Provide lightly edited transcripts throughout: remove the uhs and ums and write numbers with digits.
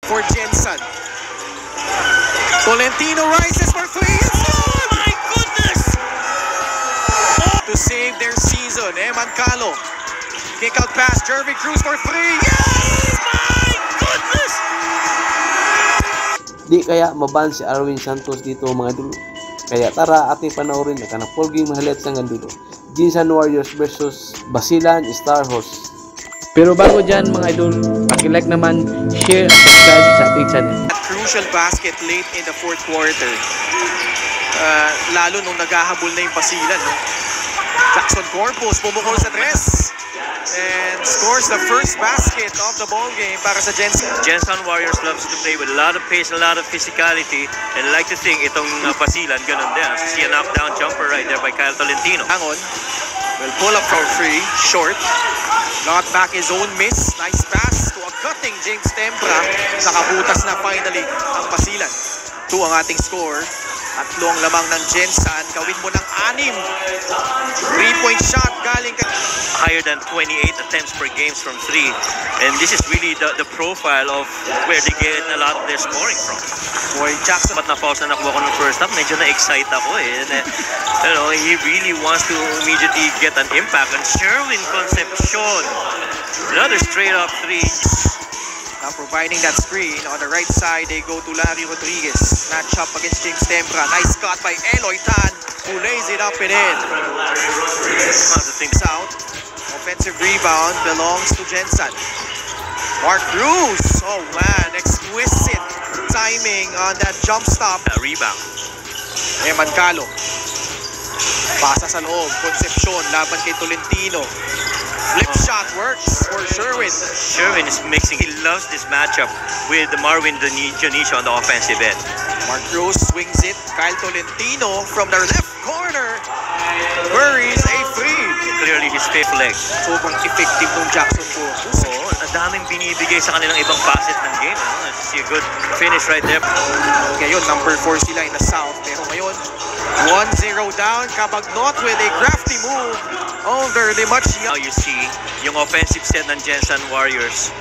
for Jensen. Tolentino rises for three. It's good! My goodness! To save their season, Eman Calo. Kick out pass, Jervy Cruz for three. Yes! My goodness! Di kaya maban si Arwin Santos dito mga idol. Kaya tara ating panoorin na kanang full game highlights ng gandulo. Jinsan Warriors versus Basilan Star Horse. Pero bago dyan mga idol, paki-like naman, share at subscribe sa ating channel. That crucial basket late in the fourth quarter. Lalo nung naghahabol na yung Basilan. No? Jackson Corpus bumukol sa tres. And scores the first basket of the ball game para sa Jensen. Jensen Warriors loves to play with a lot of pace, a lot of physicality, and I like to think itong Basilan ganun din. See a knockdown jumper right there by Kyle Tolentino. Angon will pull up for free, short. Got back his own miss. Nice pass to a cutting James Tempra. Nakabutas na finally ang Basilan. 2 ang ating score. Tatlo ang lamang ng Jensen. Gawin mo ng 6. 3-point shot galing kay Higher than 28 attempts per games from 3. And this is really the profile of where they get a lot of their scoring from. Boy Jackson. But na-pause na nakuha ko ng first half, medyo na-excite ako eh. And, you know, he really wants to immediately get an impact. And Sherwin Concepcion, another straight up 3. Now providing that screen on the right side, they go to Larry Rodriguez. Match up against James Tempra. Nice cut by Eloy Tan, who lays it up and in. Things out. Offensive rebound belongs to Jensen. Mark Bruce. Oh man, exquisite timing on that jump stop. Rebound. Eman Calo. Pasa sa loob. Concepcion laban kay Tolentino. Flip shot works for Sherwin. Sherwin is mixing. He loves this matchup with Marvin Dionisio on the offensive end. Mark Rose swings it. Kyle Tolentino from the left corner. Buries a free. Clearly his fifth leg. Sobrang effective ng Jackson Corpus. Oo, ang daming binibigay sa kanilang ibang facet ng game. See a good finish right there. Ngayon, number 4 sila in the South. Pero ngayon, 1-0 down. Cabagnot with a crafty move over the much Now you see yung offensive set ng Jensen Warriors,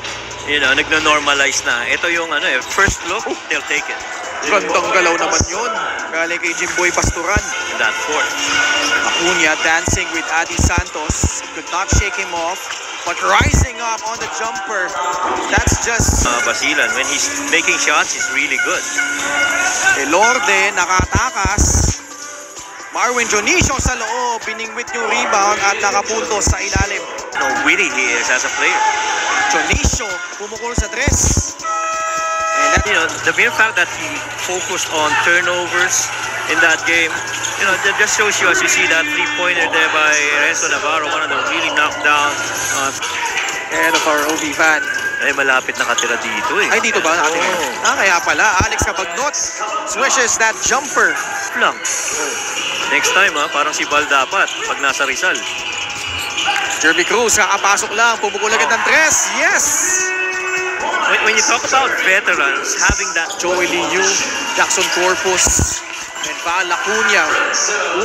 you know, nagno-normalize na. Ito yung first look, they'll take it. Gandang galaw naman yun. Galing kay Jimboy Pastoran. That fourth. Acuna dancing with Adi Santos. Could not shake him off. But rising up on the jumper, that's just... Basilan, when he's making shots, he's really good. Elorde, nakatakas. Marvin Dionisio sa loob, biningwit yung rebound at nakapunto sa ilalim. How witty he is as a player. Dionisio, pumukol sa tres. And that, you know, the mere fact that he focused on turnovers in that game, you know, that just shows you, as you see that three-pointer there by Renzo Navarro, one of the really knocked down. Head of our OB fan. Ay, malapit nakatira dito eh. Ay, dito ba nakatira? Oh. Kaya pala, Alex Cabagnot swishes that jumper. Lang. Next time parang si Bal dapat pag nasa Rizal. Jervy Cruz, kakapasok lang, pumukul agad ng tres. Yes! When you talk about veterans, having that Joey Liu, Jackson Corpus, and Val Acuna.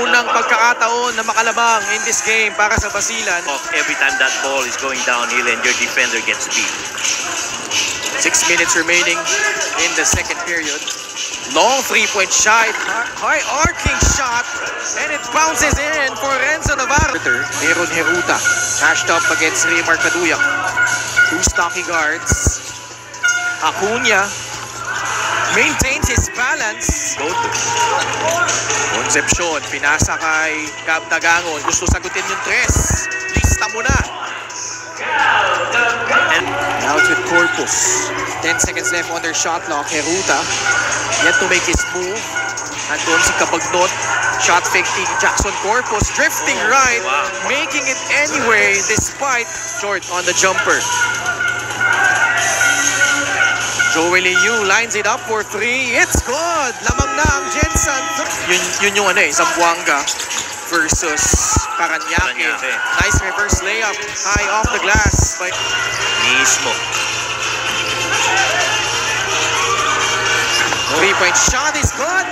Unang pagkakataon na makalabang in this game para sa Basilan. Every time that ball is going downhill and your defender gets beat. 6 minutes remaining in the second period. Long 3-point shot, high arcing shot, and it bounces in for Renzo Navarro. Meron Heruta, mashed up against Raymar Caduyak. 2 stocky guards. Acuna maintains his balance. Concepcion, pinasa kay Gab Dagangon. Gusto sagutin yung tres. Lista mo na. Now it's with Corpus. 10 seconds left on their shot clock. Heruta yet to make his move. Andun si Cabagnot. Shot fake Jackson Corpus. Drifting right. Making it anyway despite short on the jumper. Joey Liu lines it up for 3. It's good! Lamang na ang Jensen. Yun yung Zamboanga versus Paranaque. Nice reverse layup. High off the glass. Mismo. 3-point shot is good!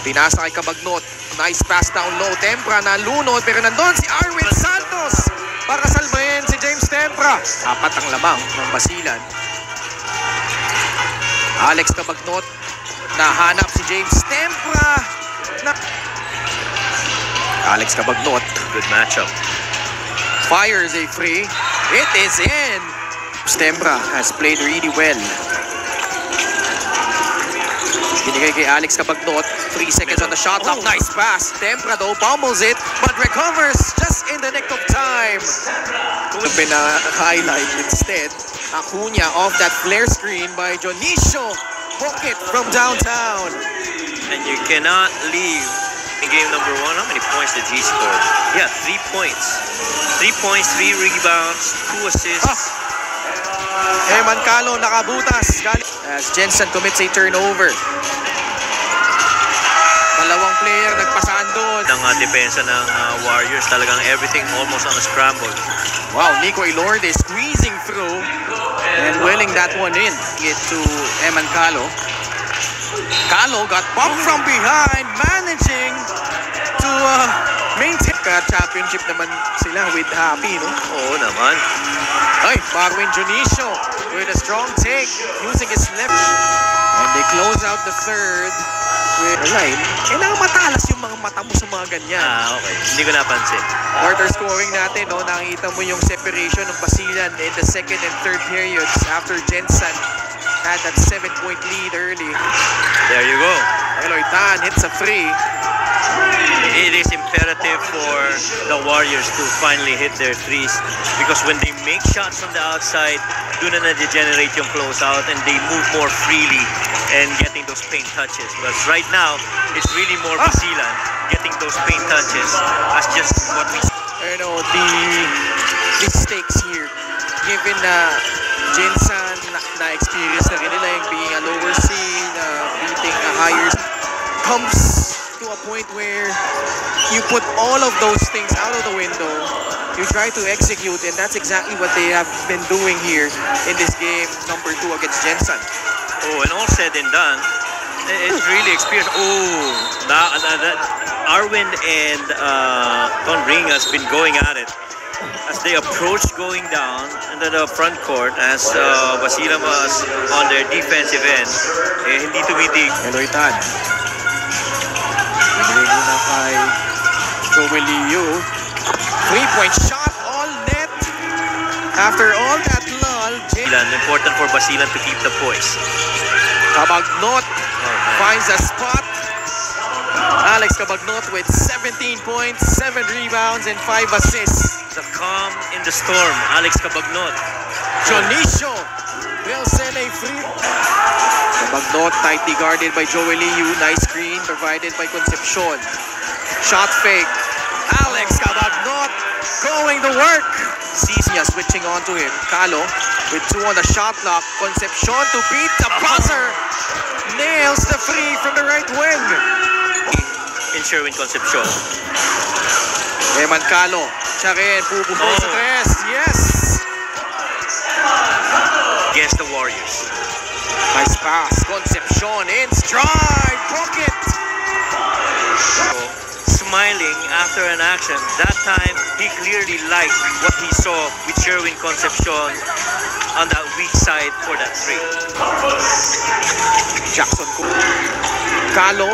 Pinasa kay Cabagnot. Nice pass down low. Tempra nalunod pero nandun si Arwin Santos. para salbahin si James Tempra. Apat ang lamang ng Basilan. Alex Cabagnot, nahanap si James Tempra. Alex Cabagnot, Good matchup. fires a free. It is in. Tempra has played really well. Binigay kay Alex Cabagnot. 3 seconds on the shot clock. Nice pass. Tempra though bumbles it but recovers just in the nick of time. Kung pina-highlight instead, Acuna off that flare screen by Dionisio. Hook it from downtown. And you cannot leave in game number 1. How many points did he score? Yeah, 3 points. 3 points, 3 rebounds, 2 assists. Eman Calo nakabutas as Jensen commits a turnover. Dalawang player nagpasaan doon. Ng depensa ng Warriors, talagang everything almost on a scramble. Wow, Nico Ilorde squeezing through and willing that one in. Get to Eman Calo. Calo got bumped from behind, managing to maintain. Championship naman sila with Happy, no? Oo naman. Ay, Marwin Dionisio with a strong take using his left. And they close out the third with a line. Kailangan matalas yung mga mata mo sa mga ganyan. Okay. Hindi ko napansin. Quarter scoring natin, no? Nakita mo yung separation ng Basilan in the second and third periods after Jensen had that 7-point lead early. There you go. Eloy Tan hits a free. It is imperative for the Warriors to finally hit their threes because when they make shots from the outside, doon na degenerate yung closeout and they move more freely and getting those paint touches. But right now, it's really more Basilan getting those paint touches as just what we see. You know, the stakes here, given Jensen na-experience na rin nila yung being a lower seed, beating a higher comes to a point where you put all of those things out of the window, you try to execute, and that's exactly what they have been doing here in this game number 2 against Jensen. Oh, and all said and done, it's really experienced. Arwind and Ton Ring has been going at it as they approach going down into the front court as Basilan was on their defensive end. Hindi tumitig. Eloy Tan. Binigay muna kay Joel Liu. 3-point shot, all net. After all that lull, Important for Basilan to keep the poise. Cabagnot finds a spot. Alex Cabagnot with 17 points, 7 rebounds, and 5 assists. The calm in the storm, Alex Cabagnot. Dionisio will send a free. Cabagnot tightly guarded by Joel Liu. Nice screen provided by Concepcion. Shot fake. Alex Cabagnot going to work. Cisnia switching on to him. Calo with 2 on the shot clock. Concepcion to beat the buzzer. Nails the free from the right wing. In Sherwin Concepcion. Eman Calo. Siya rin, pupupo sa tres. Yes! Against the Warriors. Nice pass. Concepcion in stride. Pocket. Smiling after an action. That time, he clearly liked what he saw with Sherwin Concepcion on that weak side for that three. Jackson Calo.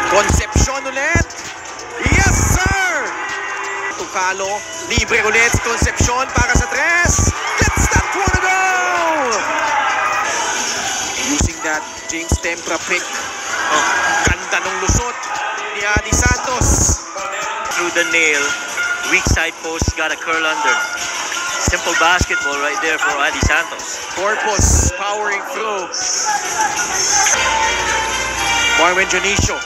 Concepcion ulit. Yes, sir! To Calo. Libre ulit si Concepcion para sa tres. Gets that one to go! Using that James Tempra pick. Ganda ng lusot ni Adi Santos. Through the nail. Weak side post, got a curl under. Simple basketball right there for Adi Santos. Corpus powering through. Marwin Dionisio.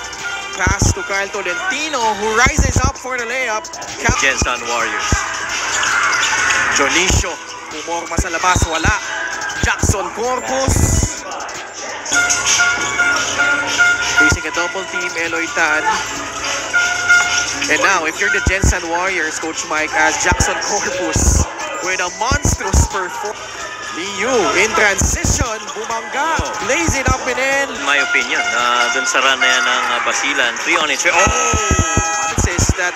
Pass to Kyle Tolentino who rises up for the layup. Jensen Warriors. Dionisio. Pumorma sa labas. Wala. Jackson Corpus. Facing a double team, Eloy Tan. And now, if you're the Jensen Warriors, Coach Mike, as Jackson Corpus with a monstrous performance. Liu in transition, bumangga, lays it up and in. My opinion, dun sa run na yan ng Basilan, 3 on it. Oh! Says that,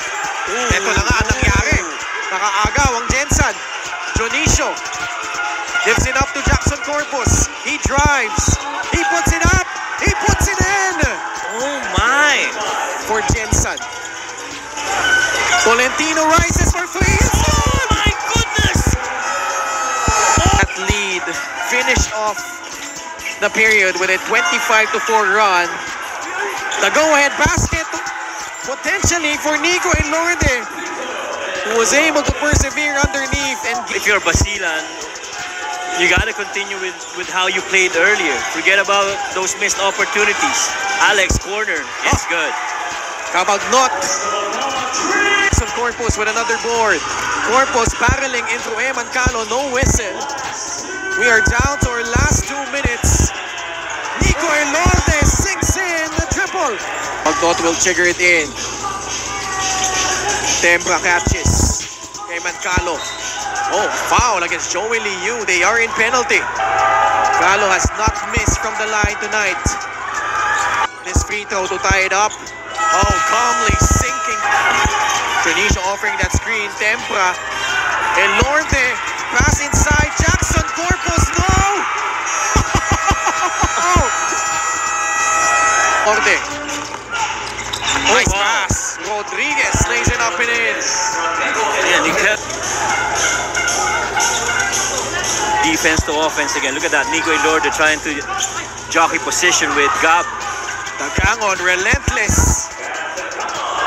eto na nga ang nangyari. Nakaagaw ang Jensen. Jonicio gives it up to Jackson Corpus. He drives. He puts it up. He puts it in. Oh my! For Jensen. Tolentino rises for three. Oh my goodness! That lead finished off the period with a 25-4 run. The go-ahead basket potentially for Nico Elorde, who was able to persevere underneath. And If you're Basilan, you gotta continue with how you played earlier. Forget about those missed opportunities. Alex corner is good. Cabagnot. Some Corpus with another board. Corpus barreling into Eman Calo, no whistle. We are down to our last 2 minutes. Nico Elorde sinks in the triple. Cabagnot will trigger it in. Tembra catches. Eman Calo. Oh, foul against Joey Liu. They are in penalty. Calo has not missed from the line tonight. This free throw to tie it up. Oh, calmly sinking. Jonicio offering that screen. Tempra. Elorde. Pass inside. Jackson Corpus. No! Elorde. Nice pass. Rodriguez lays it up and in. Yeah, he kept defense to offense again. Look at that. Nico Elorde trying to jockey position with Gab. Tagangon relentless.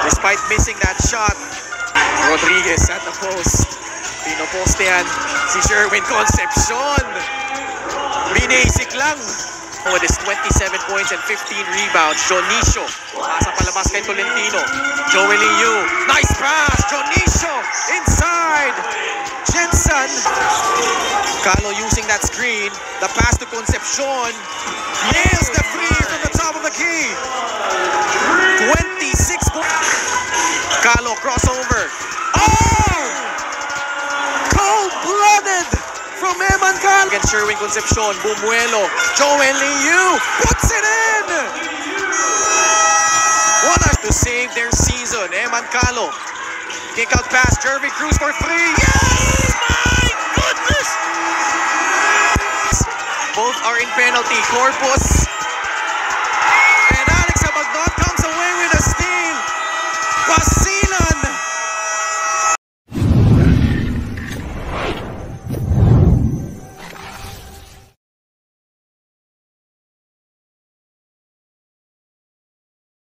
Despite missing that shot, Rodriguez at the post. Pinopostehan si Sherwin Concepcion. Binisik lang. With his 27 points and 15 rebounds, Jonicio. Pasa palabas kay Tolentino. Joey Liu. Nice pass. Jonicio inside. Jensen. Calo using that screen. The pass to Concepcion. Nails the three from the top of the key. 26 points. Calo crossover. Oh! Cold-blooded from Eman Calo. Against Sherwin Concepcion. Bumuelo. Joel Liu puts it in. Want us to save their season. Eman Calo. Kick out pass. Jervy Cruz for three. Yes! My goodness! Both are in penalty. Corpus